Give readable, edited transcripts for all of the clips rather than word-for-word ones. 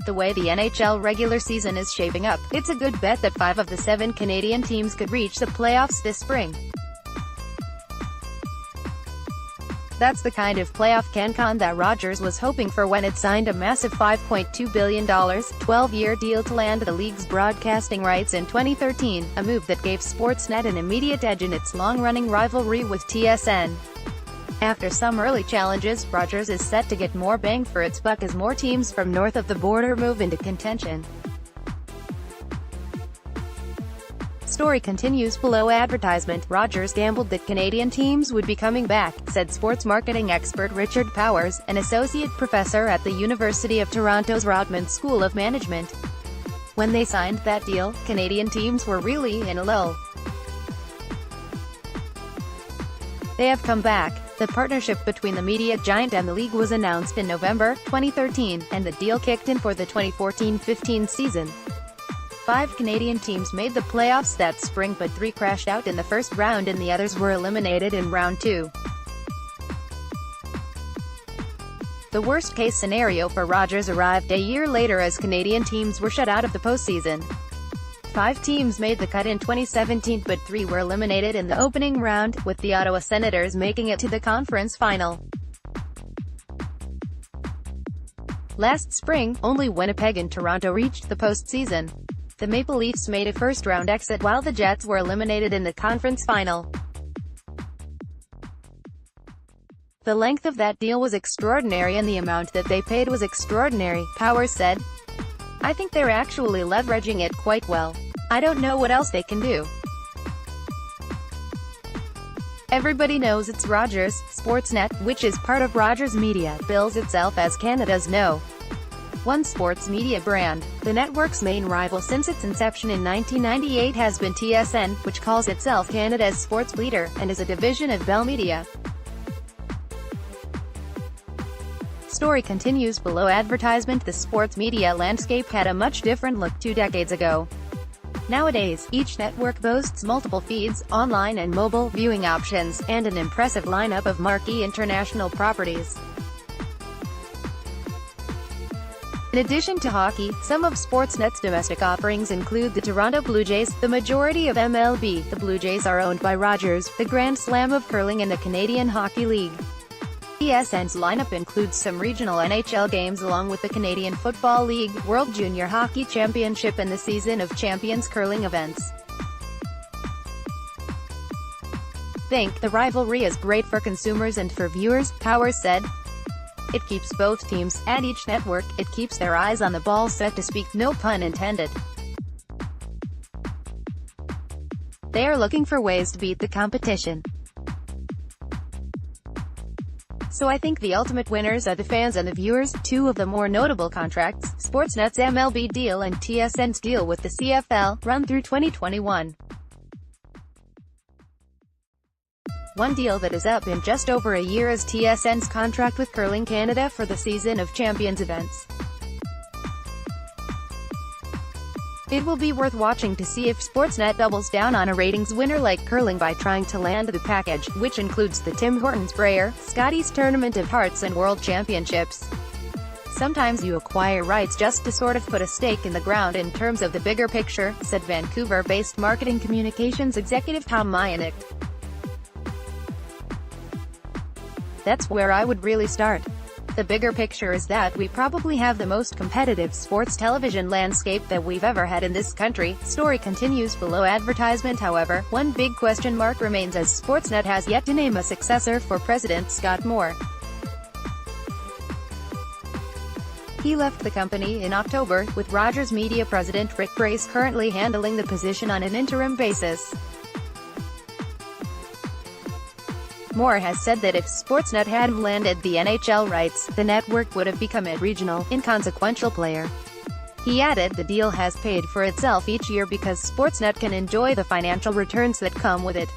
The way the NHL regular season is shaping up, it's a good bet that 5 of the 7 Canadian teams could reach the playoffs this spring. That's the kind of playoff CanCon that Rogers was hoping for when it signed a massive $5.2 billion, 12-year deal to land the league's broadcasting rights in 2013, a move that gave Sportsnet an immediate edge in its long-running rivalry with TSN. After some early challenges, Rogers is set to get more bang for its buck as more teams from north of the border move into contention. Story continues below advertisement. Rogers gambled that Canadian teams would be coming back, said sports marketing expert Richard Powers, an associate professor at the University of Toronto's Rodman School of Management. When they signed that deal, Canadian teams were really in a lull. They have come back. The partnership between the media giant and the league was announced in November 2013, and the deal kicked in for the 2014-15 season. 5 Canadian teams made the playoffs that spring, but 3 crashed out in the first round and the others were eliminated in round 2. The worst-case scenario for Rogers arrived a year later as Canadian teams were shut out of the postseason. 5 teams made the cut in 2017, but 3 were eliminated in the opening round, with the Ottawa Senators making it to the conference final. Last spring, only Winnipeg and Toronto reached the postseason. The Maple Leafs made a first-round exit while the Jets were eliminated in the conference final. The length of that deal was extraordinary and the amount that they paid was extraordinary, Powers said. I think they're actually leveraging it quite well. I don't know what else they can do. Everybody knows it's Rogers. Sportsnet, which is part of Rogers Media, bills itself as Canada's No. 1 sports media brand. The network's main rival since its inception in 1998 has been TSN, which calls itself Canada's sports leader, and is a division of Bell Media. Story continues below advertisement. The sports media landscape had a much different look 2 decades ago. Nowadays, each network boasts multiple feeds, online and mobile viewing options, and an impressive lineup of marquee international properties. In addition to hockey, some of Sportsnet's domestic offerings include the Toronto Blue Jays, the majority of MLB. The Blue Jays are owned by Rogers, the Grand Slam of curling and the Canadian Hockey League. TSN's lineup includes some regional NHL games along with the Canadian Football League, World Junior Hockey Championship and the Season of Champions curling events. Think the rivalry is great for consumers and for viewers, Powers said. It keeps both teams, at each network, it keeps their eyes on the ball, so to speak, no pun intended. They are looking for ways to beat the competition. So I think the ultimate winners are the fans and the viewers. 2 of the more notable contracts, Sportsnet's MLB deal and TSN's deal with the CFL, run through 2021. One deal that is up in just over a year is TSN's contract with Curling Canada for the Season of Champions events. It will be worth watching to see if Sportsnet doubles down on a ratings winner like curling by trying to land the package, which includes the Tim Hortons Brayer, Scotty's Tournament of Hearts and World Championships. Sometimes you acquire rights just to sort of put a stake in the ground in terms of the bigger picture, said Vancouver-based marketing communications executive Tom Mayanek. That's where I would really start. The bigger picture is that we probably have the most competitive sports television landscape that we've ever had in this country. Story continues below advertisement. However, one big question mark remains as Sportsnet has yet to name a successor for President Scott Moore. He left the company in October, with Rogers Media President Rick Brace currently handling the position on an interim basis. Moore has said that if Sportsnet had landed the NHL rights, the network would have become a regional, inconsequential player. He added the deal has paid for itself each year because Sportsnet can enjoy the financial returns that come with it.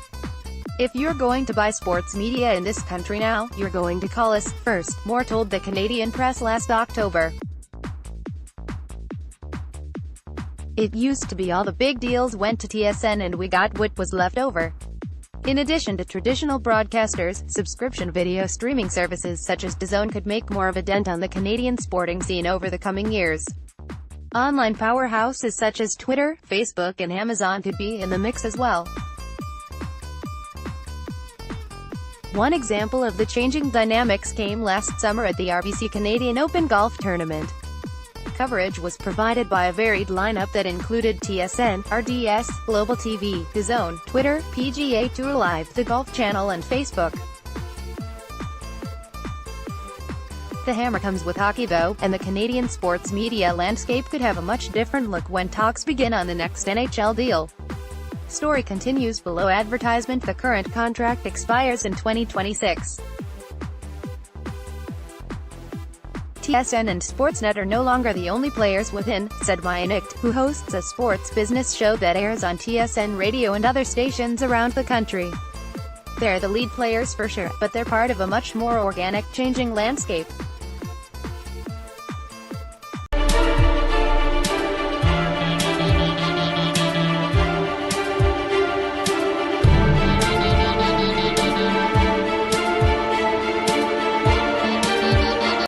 If you're going to buy sports media in this country now, you're going to call us first, Moore told the Canadian press last October. It used to be all the big deals went to TSN and we got what was left over. In addition to traditional broadcasters, subscription video streaming services such as DAZN could make more of a dent on the Canadian sporting scene over the coming years. Online powerhouses such as Twitter, Facebook and Amazon could be in the mix as well. One example of the changing dynamics came last summer at the RBC Canadian Open Golf Tournament. Coverage was provided by a varied lineup that included TSN, RDS, Global TV, DAZN, Twitter, PGA Tour Live, the Golf Channel and Facebook. The hammer comes with hockey though, and the Canadian sports media landscape could have a much different look when talks begin on the next NHL deal. Story continues below advertisement. The current contract expires in 2026. TSN and Sportsnet are no longer the only players within, said Mayanik, who hosts a sports business show that airs on TSN Radio and other stations around the country. They're the lead players for sure, but they're part of a much more organic, changing landscape.